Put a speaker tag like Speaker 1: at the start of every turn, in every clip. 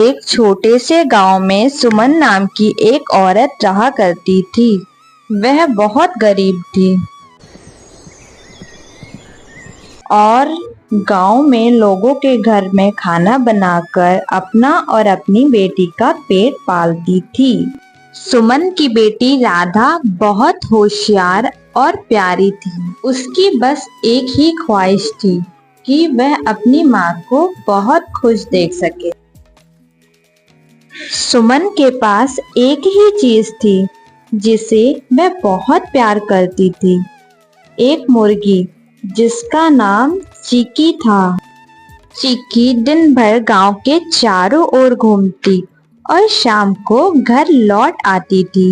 Speaker 1: एक छोटे से गांव में सुमन नाम की एक औरत रहा करती थी। वह बहुत गरीब थी और गांव में लोगों के घर में खाना बनाकर अपना और अपनी बेटी का पेट पालती थी। सुमन की बेटी राधा बहुत होशियार और प्यारी थी। उसकी बस एक ही ख्वाहिश थी कि वह अपनी माँ को बहुत खुश देख सके। सुमन के पास एक ही चीज थी जिसे वह बहुत प्यार करती थी, एक मुर्गी जिसका नाम चिकी था। चिकी दिन भर गांव के चारों ओर घूमती और शाम को घर लौट आती थी।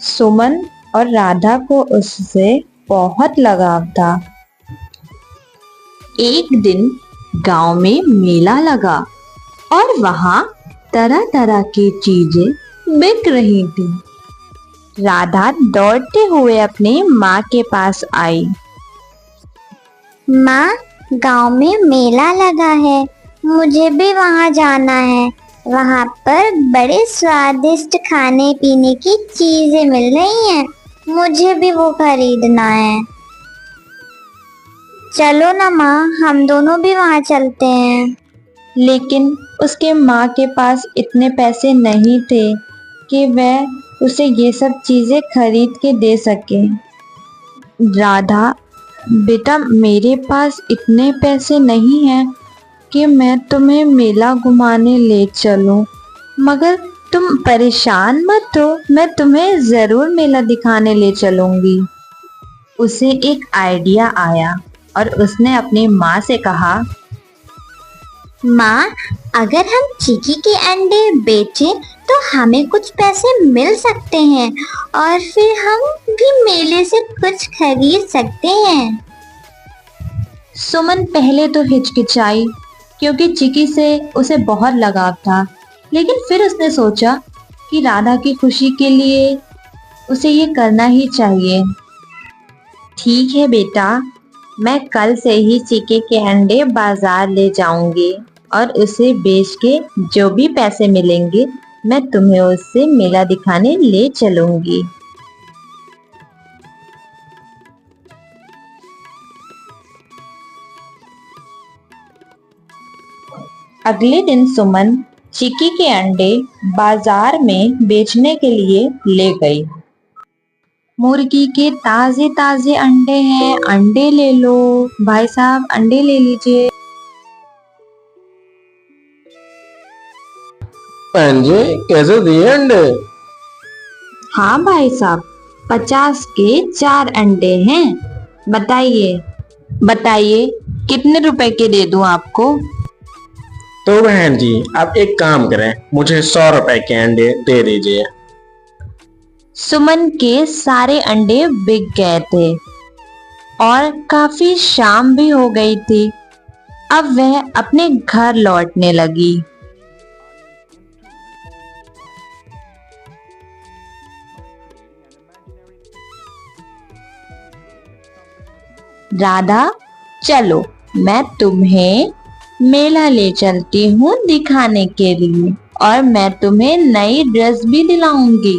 Speaker 1: सुमन और राधा को उससे बहुत लगाव था। एक दिन गांव में मेला लगा और वहां तरह तरह की चीजें बिक रही थी। राधा दौड़ते हुए अपनी माँ के पास आई।
Speaker 2: माँ, गांव में मेला लगा है, मुझे भी वहां जाना है। वहां पर बड़े स्वादिष्ट खाने पीने की चीजें मिल रही हैं, मुझे भी वो खरीदना है। चलो ना माँ, हम दोनों भी वहां चलते हैं।
Speaker 1: लेकिन उसके माँ के पास इतने पैसे नहीं थे कि वह उसे ये सब चीजें खरीद के दे सके। राधा, बेटा, मेरे पास इतने पैसे नहीं हैं कि मैं तुम्हें मेला घुमाने ले चलूं, मगर तुम परेशान मत हो, मैं तुम्हें जरूर मेला दिखाने ले चलूंगी। उसे एक आइडिया आया और उसने अपनी माँ से कहा,
Speaker 2: माँ, अगर हम चिकी के अंडे बेचें तो हमें कुछ पैसे मिल सकते हैं और फिर हम भी मेले से कुछ खरीद सकते हैं।
Speaker 1: सुमन पहले तो हिचकिचाई क्योंकि चिकी से उसे बहुत लगाव था, लेकिन फिर उसने सोचा कि राधा की खुशी के लिए उसे ये करना ही चाहिए। ठीक है बेटा, मैं कल से ही चिकी के अंडे बाजार ले जाऊंगी और उसे बेच के जो भी पैसे मिलेंगे मैं तुम्हें उससे मेला दिखाने ले चलूंगी। अगले दिन सुमन चिकी के अंडे बाजार में बेचने के लिए ले गई। मुर्गी के ताजे ताजे अंडे हैं, अंडे ले लो भाई साहब, अंडे ले लीजिए।
Speaker 3: बहन जी, कैसे दिए अंडे?
Speaker 1: हाँ भाई साहब, 50 के 4 अंडे हैं। बताइए बताइए कितने रुपए के दे दूं आपको?
Speaker 3: तो बहन जी, आप एक काम करें, मुझे 100 रुपए के अंडे दे दीजिए।
Speaker 1: सुमन के सारे अंडे बिक गए थे और काफी शाम भी हो गई थी। अब वह अपने घर लौटने लगी। राधा, चलो मैं तुम्हें मेला ले चलती हूँ दिखाने के लिए और मैं तुम्हें नई ड्रेस भी दिलाऊंगी,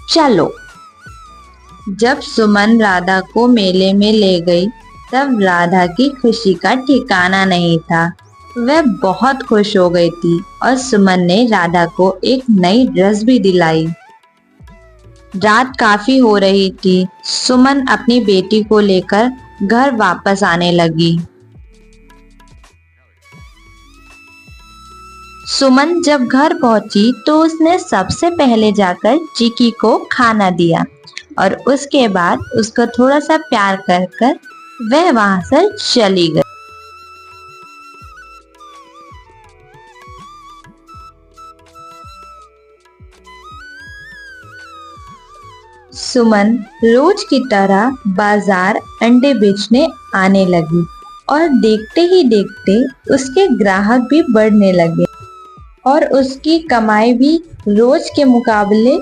Speaker 1: चलो। जब सुमन राधा को मेले में ले गई तब राधा की खुशी का ठिकाना नहीं था। वह बहुत खुश हो गई थी और सुमन ने राधा को एक नई ड्रेस भी दिलाई। रात काफी हो रही थी। सुमन अपनी बेटी को लेकर घर वापस आने लगी। सुमन जब घर पहुंची तो उसने सबसे पहले जाकर चिकी को खाना दिया और उसके बाद उसको थोड़ा सा प्यार कर कर वह वहां से चली गई। सुमन रोज की तरह बाजार अंडे बेचने आने लगी और देखते ही देखते उसके ग्राहक भी बढ़ने लगे और उसकी कमाई भी रोज के मुकाबले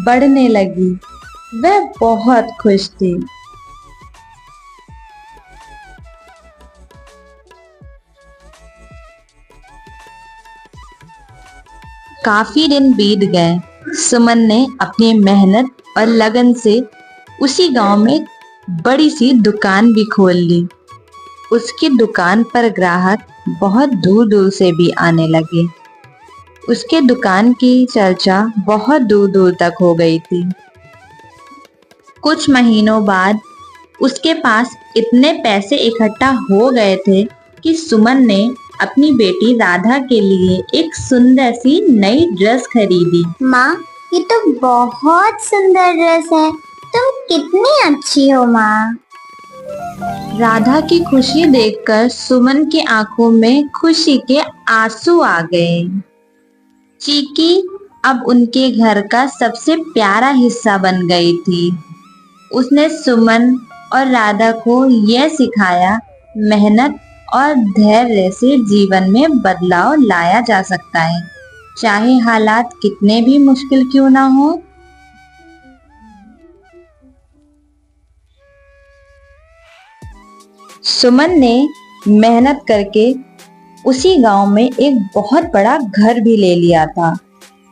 Speaker 1: बढ़ने लगी। वह बहुत खुश थी। काफी दिन बीत गए। सुमन ने अपनी मेहनत और लगन से उसी गांव में बड़ी सी दुकान भी खोल ली। उसकी दुकान पर ग्राहक बहुत दूर दूर से भी आने लगे। उसके दुकान की चर्चा बहुत दूर दूर तक हो गई थी। कुछ महीनों बाद उसके पास इतने पैसे इकट्ठा हो गए थे कि सुमन ने अपनी बेटी राधा के लिए एक सुंदर सी नई ड्रेस खरीदी।
Speaker 2: माँ, ये तो बहुत सुंदर ड्रेस है। तुम कितनी अच्छी हो माँ।
Speaker 1: राधा की खुशी देखकर सुमन की आंखों में खुशी के आंसू आ गए। चीकी अब उनके घर का सबसे प्यारा हिस्सा बन गई थी। उसने सुमन और राधा को यह सिखाया, मेहनत और धैर्य से जीवन में बदलाव लाया जा सकता है, चाहे हालात कितने भी मुश्किल क्यों ना हो। सुमन ने मेहनत करके उसी गांव में एक बहुत बड़ा घर भी ले लिया था।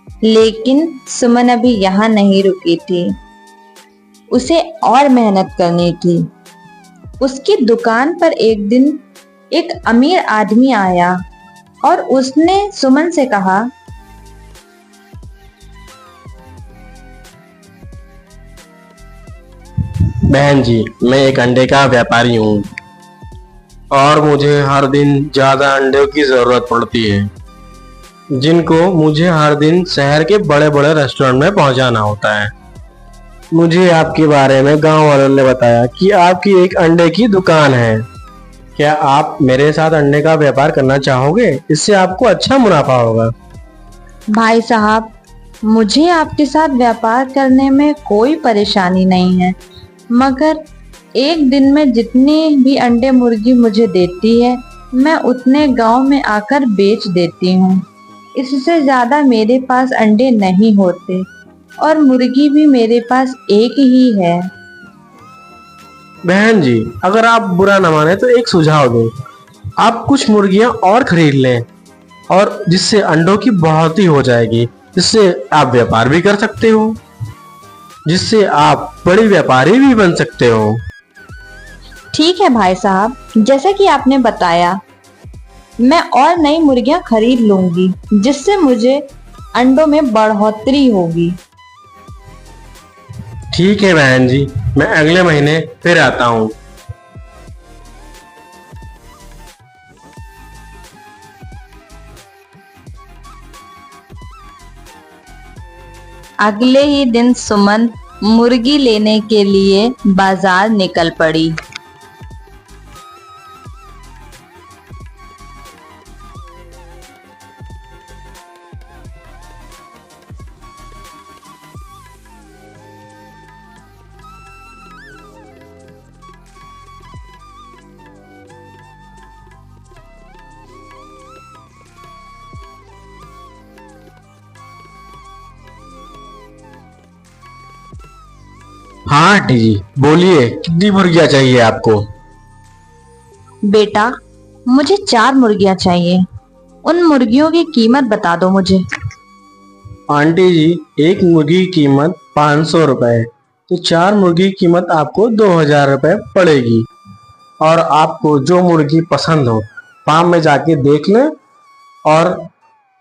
Speaker 1: लेकिन सुमन अभी यहाँ नहीं रुकी थी, उसे और मेहनत करनी थी। उसकी दुकान पर एक दिन एक अमीर आदमी आया और उसने सुमन से कहा,
Speaker 3: बहन जी, मैं एक अंडे का व्यापारी हूँ और मुझे हर दिन ज्यादा अंडों की जरूरत पड़ती है, जिनको मुझे हर दिन शहर के बड़े बड़े रेस्टोरेंट में पहुंचाना होता है। मुझे आपके बारे में गांव वालों ने बताया कि आपकी एक अंडे की दुकान है। क्या आप मेरे साथ अंडे का व्यापार करना चाहोगे? इससे आपको अच्छा मुनाफा होगा।
Speaker 1: भाई साहब, मुझे आपके साथ व्यापार करने में कोई परेशानी नहीं है, मगर एक दिन में जितने भी अंडे मुर्गी मुझे देती है, मैं उतने गांव में आकर बेच देती हूँ। इससे ज्यादा मेरे पास अंडे नहीं होते और मुर्गी भी मेरे पास एक ही है।
Speaker 3: बहन जी, अगर आप बुरा न माने तो एक सुझाव दूं। आप कुछ मुर्गियां और खरीद लें और जिससे अंडों की बढ़ोतरी हो जाएगी, जिससे आप व्यापार भी कर सकते हो, जिससे आप बड़ी व्यापारी भी बन सकते हो।
Speaker 1: ठीक है भाई साहब, जैसे कि आपने बताया, मैं और नई मुर्गियां खरीद लूंगी, जिससे मुझे अंडों में बढ़ोतरी होगी।
Speaker 3: ठीक है बहन जी, मैं अगले महीने फिर आता हूँ।
Speaker 1: अगले ही दिन सुमन मुर्गी लेने के लिए बाजार निकल पड़ी।
Speaker 3: हाँ आंटी जी, बोलिए, कितनी मुर्गियां चाहिए आपको?
Speaker 1: बेटा, मुझे 4 मुर्गियां चाहिए। उन मुर्गियों की कीमत बता दो मुझे।
Speaker 3: आंटी जी, एक मुर्गी की कीमत 500 रुपए है, तो 4 मुर्गी की कीमत आपको 2000 रुपए पड़ेगी। और आपको जो मुर्गी पसंद हो, फार्म में जाके देख लें और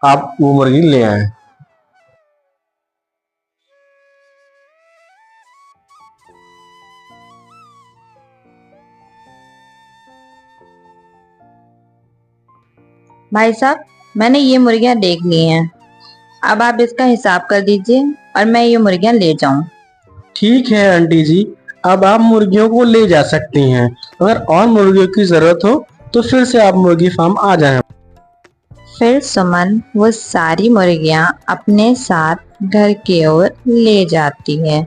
Speaker 3: आप वो मुर्गी ले आए।
Speaker 1: भाई साहब, मैंने ये मुर्गियां देख ली हैं। अब आप इसका हिसाब कर दीजिए और मैं ये मुर्गियां ले जाऊं।
Speaker 3: ठीक है आंटी जी, अब आप मुर्गियों को ले जा सकती हैं। अगर और मुर्गियों की जरूरत हो तो फिर से आप मुर्गी फार्म आ जाएं।
Speaker 1: फिर सुमन वो सारी मुर्गियां अपने साथ घर की ओर ले जाती है।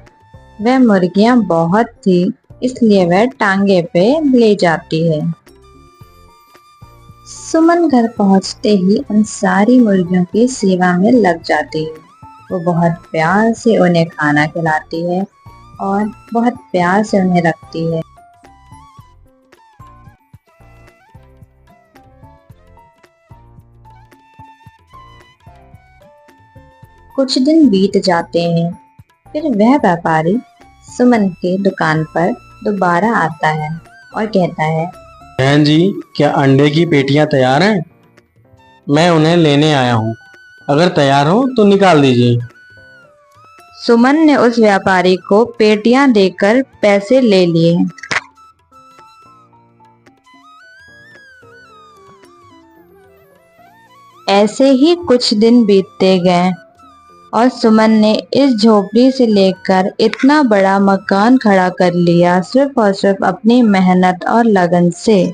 Speaker 1: वह मुर्गियां बहुत थी, इसलिए वह टांगे पे ले जाती है। सुमन घर पहुंचते ही उन सारी मुर्गियों की सेवा में लग जाती है। वो बहुत प्यार से उन्हें खाना खिलाती है और बहुत प्यार से उन्हें रखती है। कुछ दिन बीत जाते हैं। फिर वह व्यापारी सुमन के दुकान पर दोबारा आता है और कहता है,
Speaker 3: बहन जी, क्या अंडे की पेटियां तैयार हैं? मैं उन्हें लेने आया हूँ। अगर तैयार हो तो निकाल दीजिए।
Speaker 1: सुमन ने उस व्यापारी को पेटियां देकर पैसे ले लिए। ऐसे ही कुछ दिन बीतते गए और सुमन ने इस झोपड़ी से लेकर इतना बड़ा मकान खड़ा कर लिया, सिर्फ और सिर्फ अपनी मेहनत और लगन से।